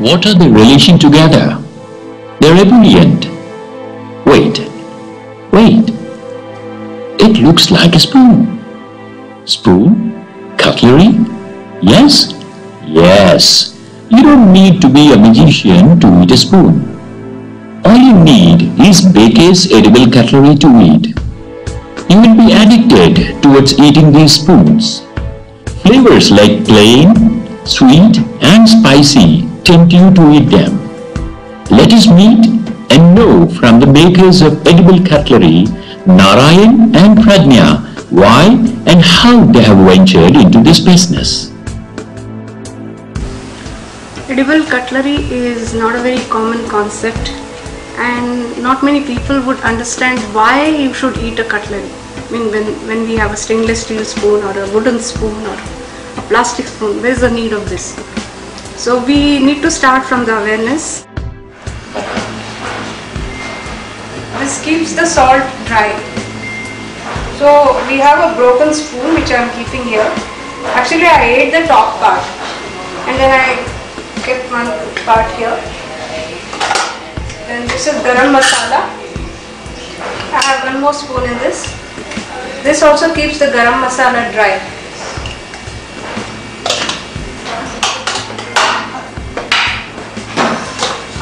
What are they relishing together? They're ebullient. Wait. It looks like a spoon. Spoon? Cutlery? Yes? Yes. You don't need to be a magician to eat a spoon. All you need is Bakey's Edible Cutlery to eat. You will be addicted towards eating these spoons. Flavors like plain, sweet and spicy tempt you to eat them. Let us meet and know from the makers of Edible Cutlery, Narayan and Pradnya, why and how they have ventured into this business. Edible cutlery is not a very common concept, and not many people would understand why you should eat a cutlery. I mean, when we have a stainless steel spoon or a wooden spoon or a plastic spoon, where is the need of this? So we need to start from the awareness. This keeps the salt dry. So we have a broken spoon which I am keeping here. Actually I ate the top part and then I kept one part here. Then this is garam masala. I have one more spoon in this. This also keeps the garam masala dry.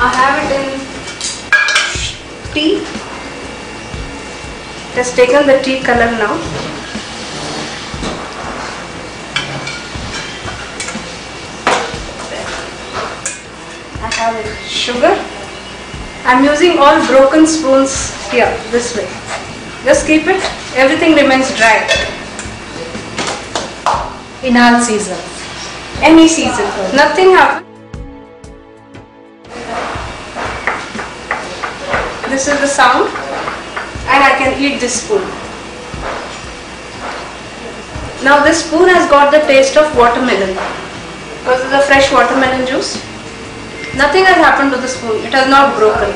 I have it in tea. It has taken the tea color now. I have it sugar. I am using all broken spoons here, this way. Just keep it, everything remains dry. In all seasons. Any season, nothing happens. This is the sound, and I can eat this spoon. Now this spoon has got the taste of watermelon because of the fresh watermelon juice. Nothing has happened to the spoon, it has not broken.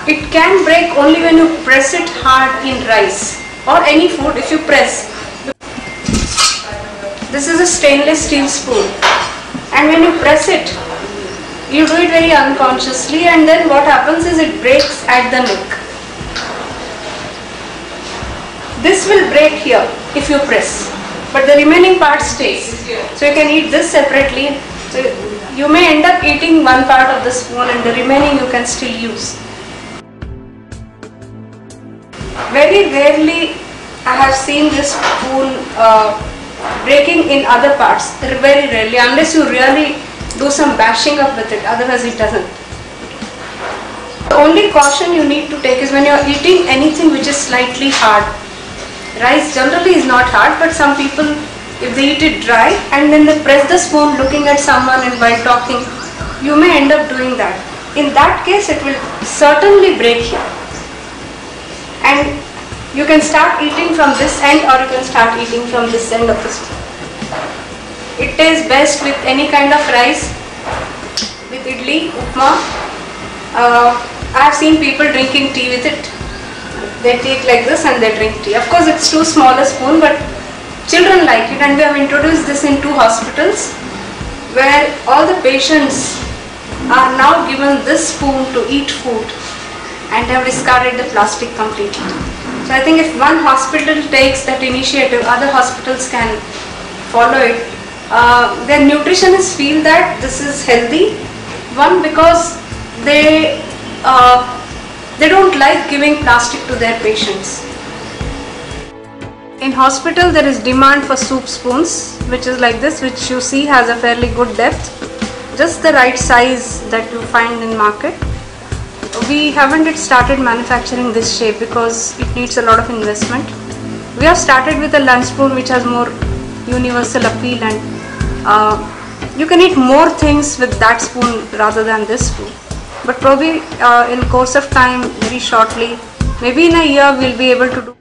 It can break only when you press it hard in rice or any food if you press. This is a stainless steel spoon, and when you press it, you do it very unconsciously, and then what happens is it breaks at the neck. This will break here if you press, but the remaining part stays. So you can eat this separately. So you may end up eating one part of the spoon and the remaining you can still use. Very rarely I have seen this spoon breaking in other parts. Very rarely, unless you really do some bashing up with it, otherwise it doesn't. The only caution you need to take is when you are eating anything which is slightly hard. Rice generally is not hard, but some people, if they eat it dry and then they press the spoon looking at someone and while talking, you may end up doing that. In that case, it will certainly break here. And you can start eating from this end or you can start eating from this end of the spoon. It tastes best with any kind of rice, with idli, upma. I have seen people drinking tea with it. They take like this and they drink tea. Of course it's too small a spoon, but children like it, and we have introduced this in 2 hospitals where all the patients are now given this spoon to eat food and have discarded the plastic completely. So I think if one hospital takes that initiative, other hospitals can follow it. Their nutritionists feel that this is healthy. One, because they don't like giving plastic to their patients. In hospital there is demand for soup spoons, which is like this, which you see has a fairly good depth, just the right size that you find in market. We haven't yet started manufacturing this shape because it needs a lot of investment. We have started with a lunch spoon which has more universal appeal, and you can eat more things with that spoon rather than this spoon. But probably in course of time, very shortly, maybe in a year, we'll be able to do.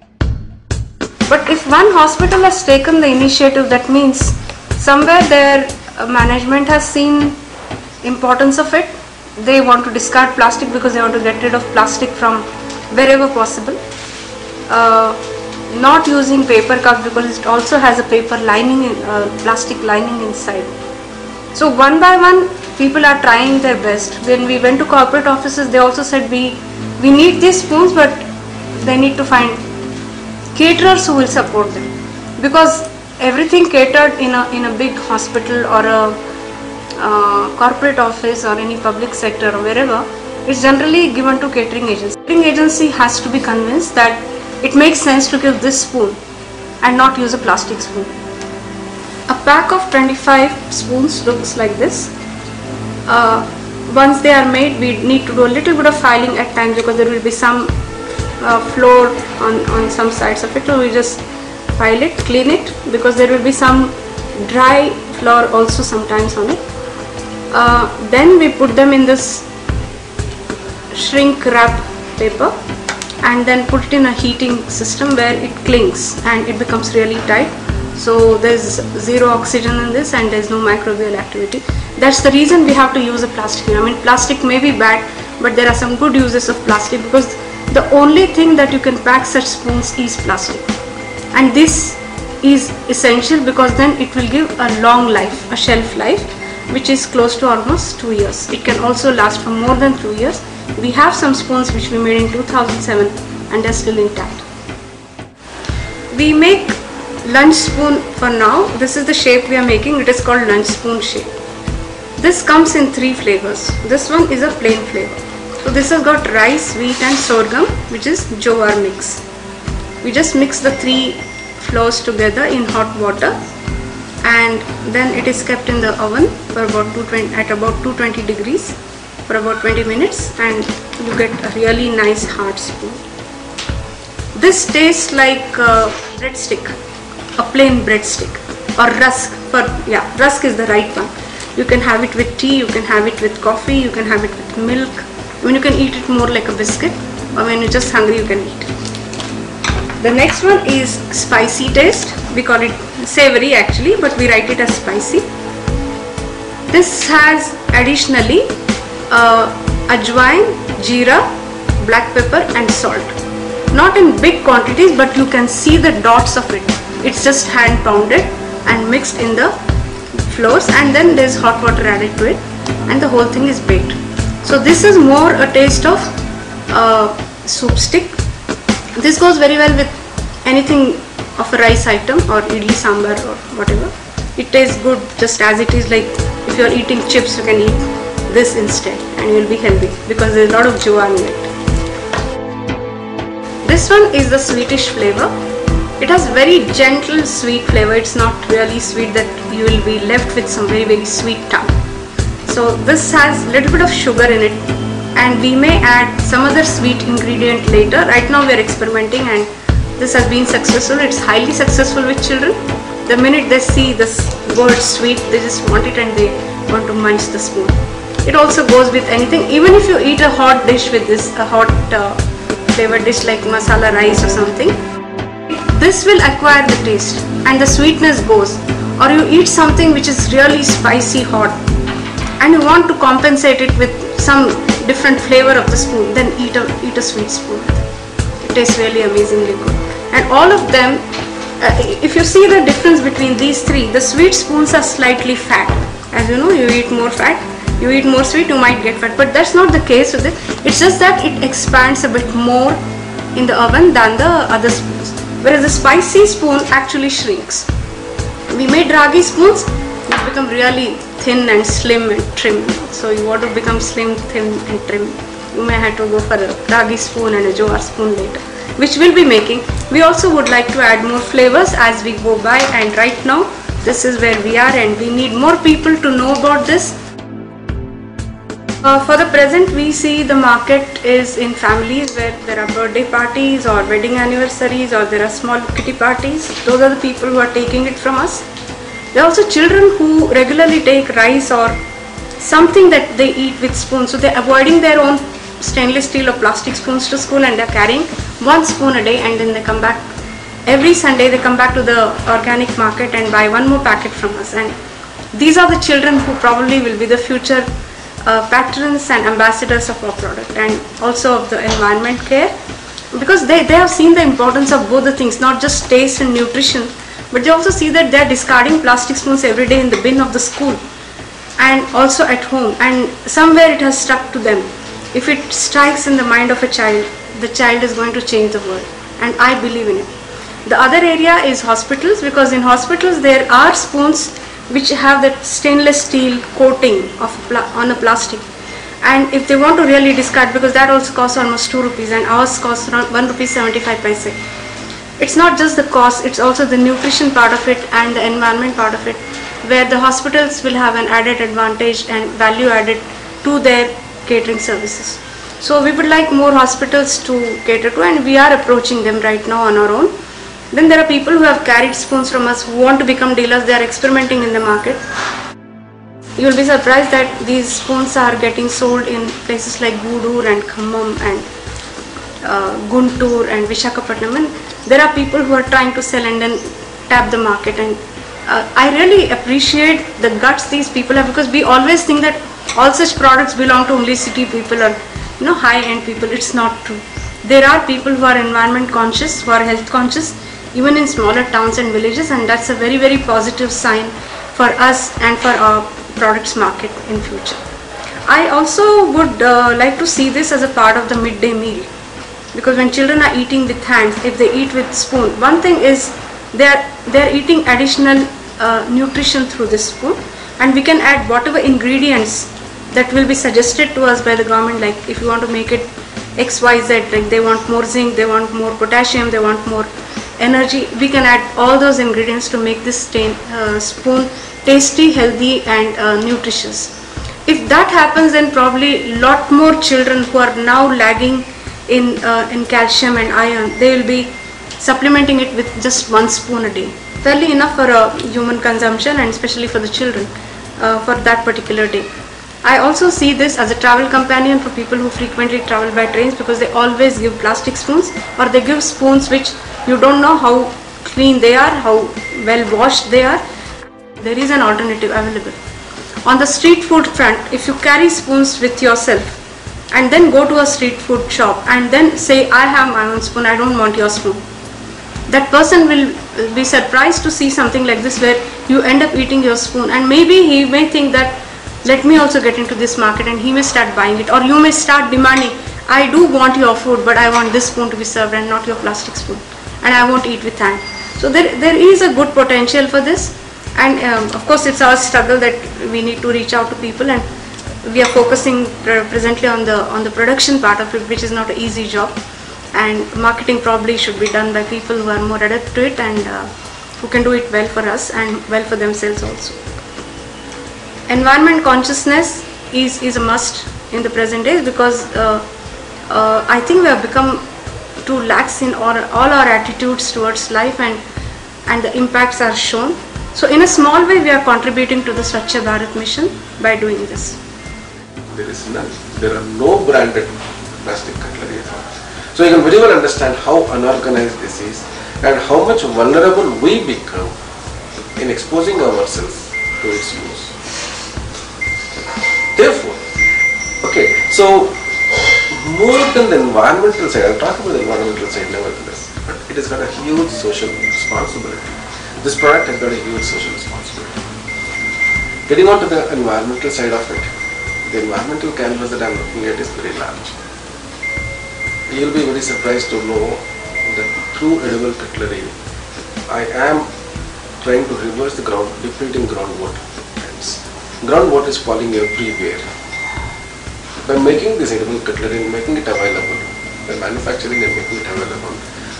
But if one hospital has taken the initiative, that means somewhere their management has seen importance of it. They want to discard plastic because they want to get rid of plastic from wherever possible. Not using paper cup because it also has a paper lining, plastic lining inside. So one by one, people are trying their best. When we went to corporate offices, they also said we need these spoons, but they need to find caterers who will support them, because everything catered in a big hospital or a corporate office or any public sector or wherever, it's generally given to catering agency. Catering agency has to be convinced that it makes sense to give this spoon and not use a plastic spoon. A pack of 25 spoons looks like this. Once they are made, we need to do a little bit of filing at times, because there will be some flour on some sides of it, so we just file it, clean it, because there will be some dry flour also sometimes on it. Then we put them in this shrink wrap paper and then put it in a heating system where it clings and it becomes really tight. So there's zero oxygen in this and there's no microbial activity. That's the reason we have to use a plastic. I mean, plastic may be bad, but there are some good uses of plastic, because the only thing that you can pack such spoons is plastic. And this is essential because then it will give a long life, a shelf life, which is close to almost 2 years. It can also last for more than 2 years. We have some spoons which we made in 2007 and they're still intact. We make lunch spoon for now. This is the shape we are making. It is called lunch spoon shape. This comes in 3 flavors. This one is a plain flavor. So this has got rice, wheat and sorghum, which is Jowar mix. We just mix the 3 flours together in hot water, and then it is kept in the oven for about 220 degrees for about 20 minutes, and you get a really nice hard spoon. This tastes like a breadstick, a plain breadstick, or rusk. Rusk is the right one. You can have it with tea, you can have it with coffee, you can have it with milk. I mean, you can eat it more like a biscuit, or when you're just hungry you can eat. The next one is spicy taste. We call it savory actually, but we write it as spicy. This has additionally ajwain, jeera, black pepper and salt. Not in big quantities, but you can see the dots of it. It's just hand pounded and mixed in the flours, and then there's hot water added to it, and the whole thing is baked. So this is more a taste of soup stick. This goes very well with anything of a rice item or idli sambar or whatever. It tastes good just as it is. Like if you're eating chips, you can eat this instead and you'll be healthy because there's a lot of jowar in it. This one is the sweetish flavor. It has very gentle sweet flavor. It's not really sweet that you will be left with some very sweet tongue. So this has a little bit of sugar in it, and we may add some other sweet ingredient later. Right now we are experimenting and this has been successful. It's highly successful with children. The minute they see this word sweet, they just want it and they want to munch the spoon. It also goes with anything. Even if you eat a hot dish with this, a hot flavored dish like masala rice or something, this will acquire the taste and the sweetness goes. Or you eat something which is really spicy hot and you want to compensate it with some different flavor of the spoon, then eat a sweet spoon. It tastes really amazingly good. And all of them, if you see the difference between these 3, the sweet spoons are slightly fat. As you know, you eat more fat, you eat more sweet, you might get fat. But that's not the case with it. It's just that it expands a bit more in the oven than the other spoons. Whereas the spicy spoon actually shrinks. We made ragi spoons which become really thin and slim and trim. So you want to become slim, thin and trim, you may have to go for a ragi spoon and a jowar spoon later, which we'll be making. We also would like to add more flavors as we go by, and right now this is where we are and we need more people to know about this. For the present, we see the market is in families where there are birthday parties or wedding anniversaries, or there are small kitty parties. Those are the people who are taking it from us. There are also children who regularly take rice or something that they eat with spoons. So they're avoiding their own stainless steel or plastic spoons to school, and they're carrying 1 spoon a day, and then they come back every Sunday. They come back to the organic market and buy 1 more packet from us. And these are the children who probably will be the future patrons and ambassadors of our product, and also of the environment care, because they have seen the importance of both the things, not just taste and nutrition, but they also see that they are discarding plastic spoons every day in the bin of the school. and also at home, and somewhere it has stuck to them. If it strikes in the mind of a child, the child is going to change the world, and I believe in it. The other area is hospitals, because in hospitals there are spoons which have that stainless steel coating on the plastic, and if they want to really discard, because that also costs almost 2 rupees and ours costs around 1 rupee 75 paise. It's not just the cost, it's also the nutrition part of it and the environment part of it, where the hospitals will have an added advantage and value added to their catering services. So we would like more hospitals to cater to, and we are approaching them right now on our own. Then there are people who have carried spoons from us who want to become dealers. They are experimenting in the market. You will be surprised that these spoons are getting sold in places like Gudur and Khammam and Guntur and Vishakhapatnam, and there are people who are trying to sell and then tap the market, and I really appreciate the guts these people have, because we always think that all such products belong to only city people or high-end people. It's not true. There are people who are environment conscious, who are health conscious, even in smaller towns and villages, and that's a very, very positive sign for us and for our products market in future. I also would like to see this as a part of the midday meal, because when children are eating with hands, if they eat with spoon, one thing is they're eating additional nutrition through this spoon, and we can add whatever ingredients that will be suggested to us by the government, like if you want to make it XYZ, like they want more zinc, they want more potassium, they want more energy, we can add all those ingredients to make this spoon tasty, healthy and nutritious. If that happens, then probably lot more children who are now lagging in calcium and iron, they will be supplementing it with just 1 spoon a day. Fairly enough for human consumption, and especially for the children for that particular day. I also see this as a travel companion for people who frequently travel by trains, because they always give plastic spoons, or they give spoons which you don't know how clean they are, how well washed they are. There is an alternative available. On the street food front, if you carry spoons with yourself and then go to a street food shop and then say, I have my own spoon, I don't want your spoon, that person will be surprised to see something like this, where you end up eating your spoon, and maybe he may think that let me also get into this market, and he may start buying it, or you may start demanding, I do want your food, but I want this spoon to be served and not your plastic spoon, and I won't eat with hand. So there is a good potential for this, and of course it's our struggle that we need to reach out to people, and we are focusing presently on the production part of it, which is not an easy job, and marketing probably should be done by people who are more adept to it and who can do it well for us and well for themselves also. Environment consciousness is a must in the present days, because I think we have become too lax in all our attitudes towards life, and the impacts are shown. So in a small way we are contributing to the Swachh Bharat mission by doing this. There is none. There are no branded plastic cutlery at all. So you can very well understand how unorganized this is and how much vulnerable we become in exposing ourselves to its use. Therefore, so more than the environmental side, I'll talk about the environmental side nevertheless, but it has got a huge social responsibility. This product has got a huge social responsibility. Getting on to the environmental side of it, the environmental canvas that I'm looking at is very large. You'll be very surprised to know that through edible cutlery, I am trying to reverse the depleting groundwater trends. Groundwater is falling everywhere. By making this edible cutlery and making it available, by manufacturing and making it available,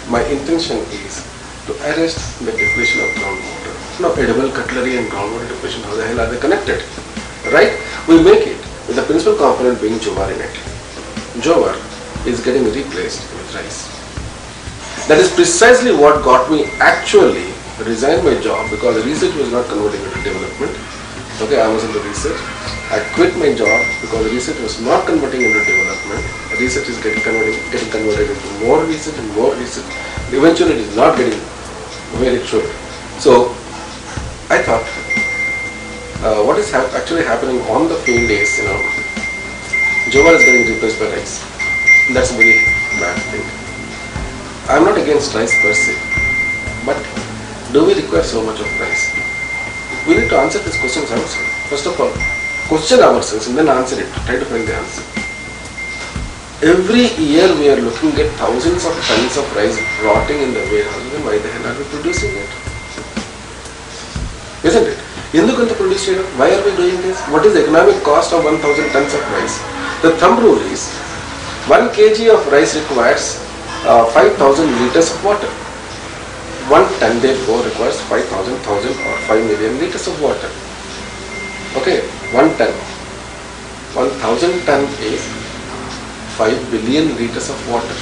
my intention is to arrest the depletion of groundwater. Now, edible cutlery and groundwater depletion, how the hell are they connected? Right? We make it with the principal component being Jowar in it. Jowar is getting replaced with rice. That is precisely what got me actually resign my job, because the research was not converting into development. Okay, I was into research. I quit my job because the research was not converting into development. The research is getting converted into more research and more research. Eventually, it is not getting where it should. So, I thought, what is actually happening on the field is, Jowar is getting replaced by rice. That's a very bad thing. I am not against rice per se, but do we require so much of rice? We need to answer these questions ourselves. First of all, question ourselves and then answer it, try to find the answer. Every year we are looking at thousands of tons of rice rotting in the warehouse. Then why the hell are we producing it? Isn't it? Why are we doing this? What is the economic cost of 1000 tons of rice? The thumb rule is 1 kg of rice requires 5000 liters of water. 1 ton therefore requires 1000 or 5 million liters of water. Okay, 1 ton. 1000 ton is 5 billion liters of water.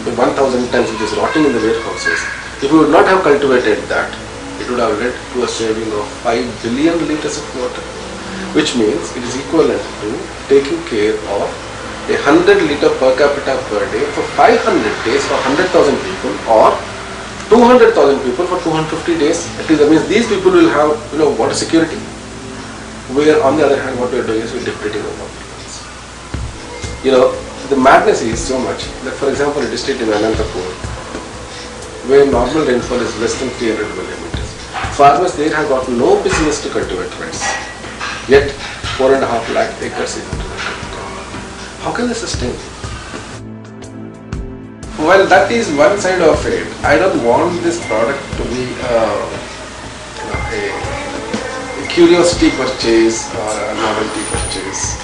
The 1000 tons which is rotting in the warehouses, if we would not have cultivated that, it would have led to a saving of 5 billion liters of water, which means it is equivalent to taking care of 100 liter per capita per day for 500 days for 100,000 people, or 200,000 people for 250 days. At least that means these people will have water security. Where on the other hand, what we are doing is we are depleting our populations. The madness is so much that, for example, a district in Anantapur, where normal rainfall is less than 300 millimeters, farmers there have got no business to cultivate rice. Yet 4.5 lakh acres is into the crop. How can they sustain? Well, that is one side of it. I don't want this product to be a curiosity purchase or a novelty purchase.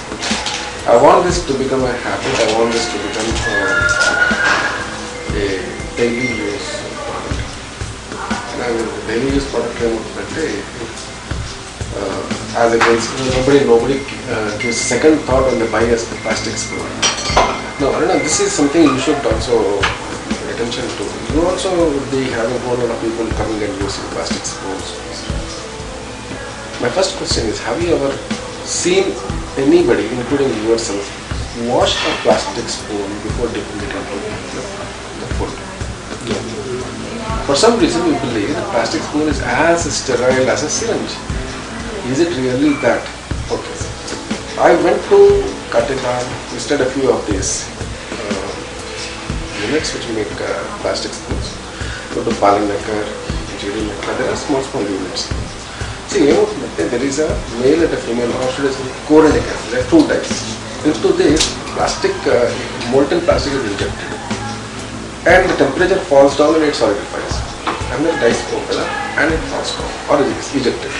I want this to become a habit. I want this to become a daily use product. And the daily use product came out that day. As against nobody gives second thought when they buy a plastic spoon. No, this is something you should also pay attention to. You also would be having a lot of people coming and using plastic spoons. My first question is, have you ever seen anybody, including yourself, wash a plastic spoon before dipping it into the food? No. For some reason we believe the plastic spoon is as sterile as a syringe. Is it really that? Okay. I went to Katilan, visited a few of these units which make plastic spoons. Go to Palanakar, there are small units. See, there is a male and a female, or should I say core and a gas. There are 2 types. Into this, plastic, molten plastic is injected, and the temperature falls down and it solidifies. And then dice open up and it falls down, or it is ejected.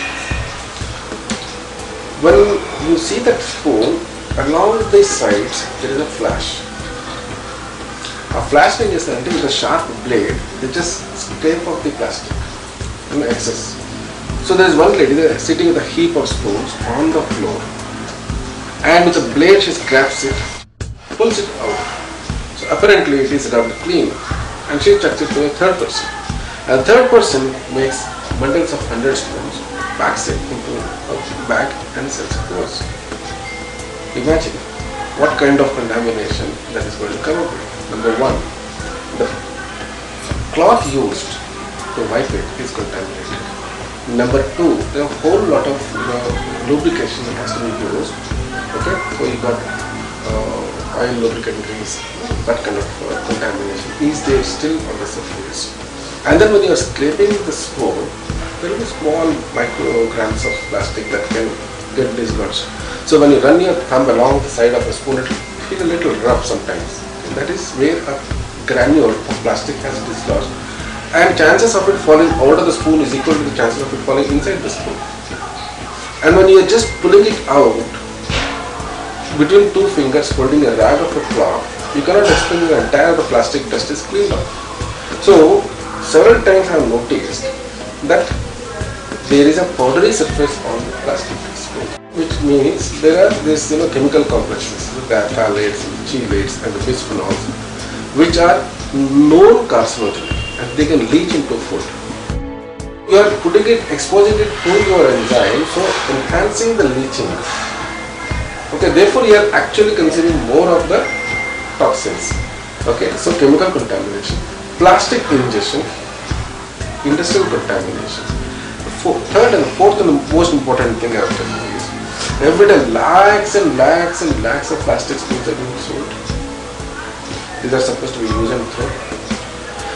When you see that spoon, along the sides there is a flash. A flash ring is something with a sharp blade. They just scrape off the plastic, excess. So there is one lady there sitting with a heap of spoons on the floor, and with a blade she scraps it, pulls it out. So apparently it is rubbed clean, and she chucks it to a third person. And the third person makes bundles of 100 spoons, packs it into a bag and sells it to us. Imagine what kind of contamination that is going to come up with. Number 1, the cloth used to wipe it is contaminated. Number 2, there are a whole lot of lubrication that has to be used. Okay, so you got oil, lubricant, grease, that kind of contamination is there still on the surface. And then when you are scraping the spoon, there will be small micrograms of plastic that can get dislodged. So when you run your thumb along the side of a spoon, it will feel a little rough sometimes. And that is where a granule of plastic has dislodged. And chances of it falling out of the spoon is equal to the chances of it falling inside the spoon. And when you are just pulling it out between 2 fingers holding a rag of a cloth, you cannot expect the entire plastic dust is cleaned up. So several times I have noticed that there is a powdery surface on the plastic spoon, which means there are these chemical complexes, the phthalates, chelates and the bisphenols, which are known carcinogenic. And they can leach into food. You are exposing it to your enzyme, so enhancing the leaching. Okay, therefore you are actually consuming more of the toxins. Okay, so chemical contamination, plastic ingestion, industrial contamination. Third and fourth and the most important thing I have to tell you is, every day lakhs and lakhs and lakhs of plastic spoons are being sold. These are supposed to be used and thrown.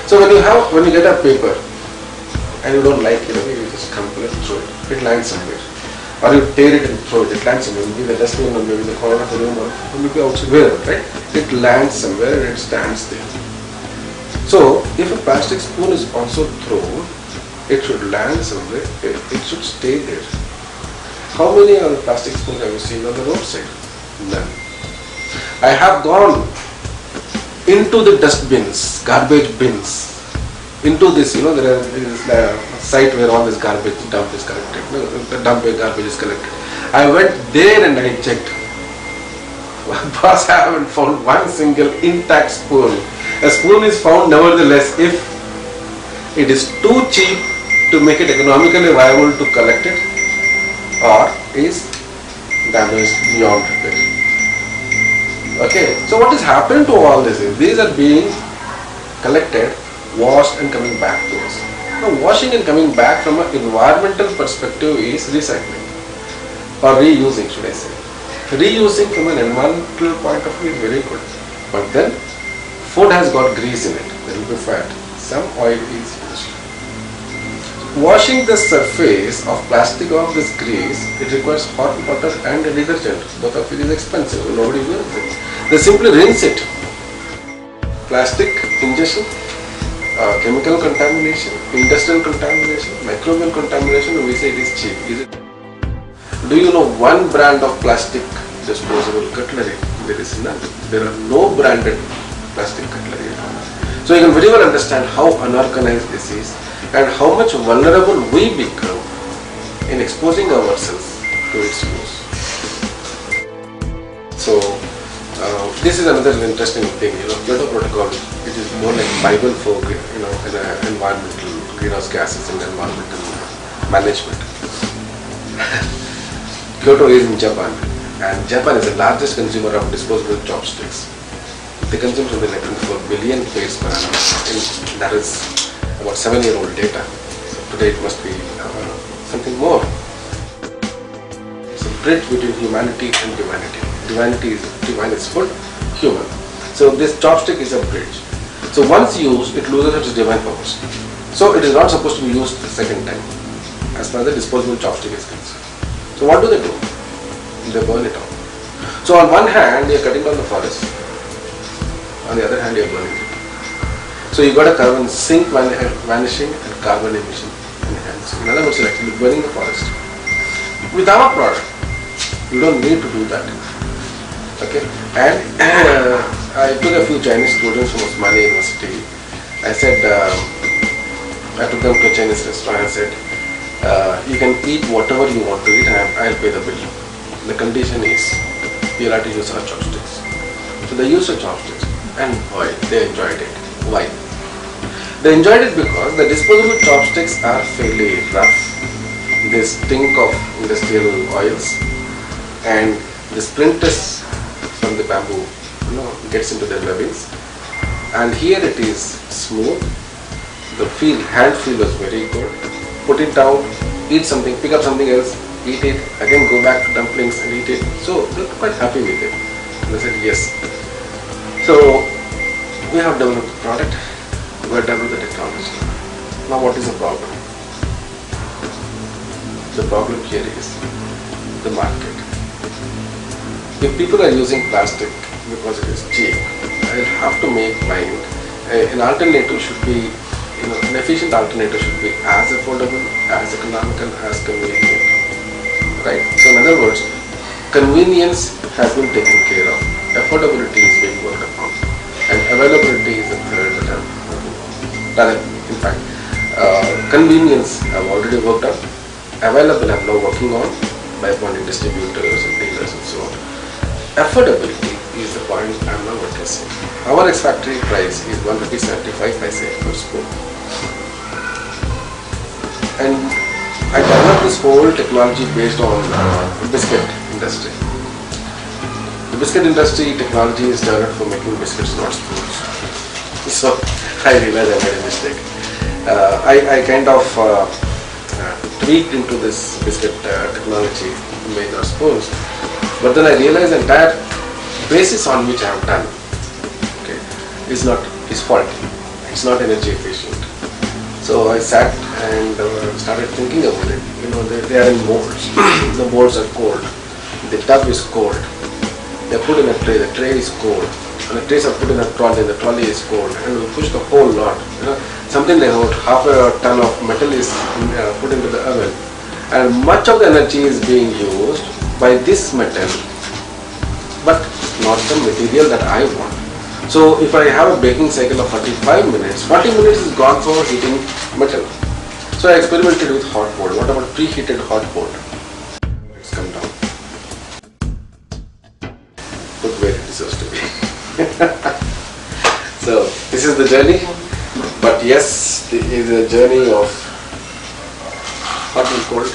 So when you get a paper and you don't like it, you just crumple it and throw it. It lands somewhere. or you tear it and throw it, it lands somewhere, maybe the dustbin or maybe the corner of the room or maybe outside, wherever, right? It lands somewhere and it stands there. So if a plastic spoon is also thrown, it should land somewhere, it should stay there. How many other plastic spoons have you seen on the roadside? None. I have gone into the dustbins, garbage bins, into this, there is a site where all this garbage dump is collected, the dump where garbage is collected. I went there and I checked. Boss, I haven't found one single intact spoon. A spoon is found nevertheless if it is too cheap to make it economically viable to collect it, or is damaged beyond repair. Okay, so what is happening to all this is, these are being collected, washed and coming back to us. Now washing and coming back from an environmental perspective is recycling, or reusing should I say. Reusing from an environmental point of view is very good, but then food has got grease in it, there will be fat, some oil is used. Washing the surface of plastic of this grease, it requires hot water and a detergent, both of it is expensive, nobody uses it. They simply rinse it. Plastic ingestion, chemical contamination, industrial contamination, microbial contamination, we say it is cheap. Is it? Do you know one brand of plastic disposable cutlery? There is none. There are no branded plastic cutlery at all. So you can very well understand how unorganized this is and how much vulnerable we become in exposing ourselves to its use. So this is another interesting thing, Kyoto Protocol, it is more like Bible for environmental greenhouse gases and environmental management. Kyoto is in Japan, and Japan is the largest consumer of disposable chopsticks. They consume something like 24 billion plates per annum, and that is about 7-year-old data. So today it must be something more. It's a bridge between humanity and divinity. Divine is food, human. So this chopstick is a bridge. So once used, it loses its divine powers. So it is not supposed to be used the second time, as far as the disposable chopstick is concerned. So what do? They burn it out. So on one hand, they are cutting down the forest. On the other hand, they are burning it. So you got a carbon sink vanishing and carbon emission enhancing. In other words, you're actually burning the forest. With our product, you don't need to do that. Okay, and I took a few Chinese students from Osmania University. I said, I took them to a Chinese restaurant and said, you can eat whatever you want to eat and I'll pay the bill. The condition is, you'll have to use our chopsticks. So they used the chopsticks and boy, they enjoyed it. Why? They enjoyed it because the disposable chopsticks are fairly rough. They stink of industrial oils and the splinters from the bamboo gets into their webbings, and here it is smooth. The hand feel was very good. Put it down, eat something, pick up something else, eat it, again go back to dumplings and eat it. So they were quite happy with it. And they said yes. So we have developed the product, we have developed the technology. Now what is the problem? The problem here is the market. If people are using plastic because it is cheap, I'll have to make mine. An alternative should be, an efficient alternative should be as affordable, as economical, as convenient. Right? So in other words, convenience has been taken care of, affordability is being worked upon, and availability is the third that I'm working on. Rather, in fact, convenience I've already worked on, available I'm now working on by appointing distributors and dealers and so on. Affordability is the point I'm now addressing. Our ex-factory price is 1.75 rupees per spoon. And I developed this whole technology based on the biscuit industry. The biscuit industry technology is developed for making biscuits, not spoons. So I realized I made a mistake. I kind of tweaked into this biscuit technology, made our spoons. But then I realized the entire basis on which I have done is faulty. It's not energy efficient. So I sat and started thinking about it. You know, they are in molds. The molds are cold. The tub is cold. They are put in a tray. The tray is cold. And the trays are put in a trolley. The trolley is cold. And we push the whole lot. You know, something like about half a ton of metal is put into the oven. And much of the energy is being used by this metal, but not the material that I want. So if I have a baking cycle of 45 minutes, 40 minutes is gone for heating metal. So I experimented with hot mold. What about preheated hot mold? Let's come down. Look where it deserves to be. So this is the journey, but yes, it is a journey of hot and cold.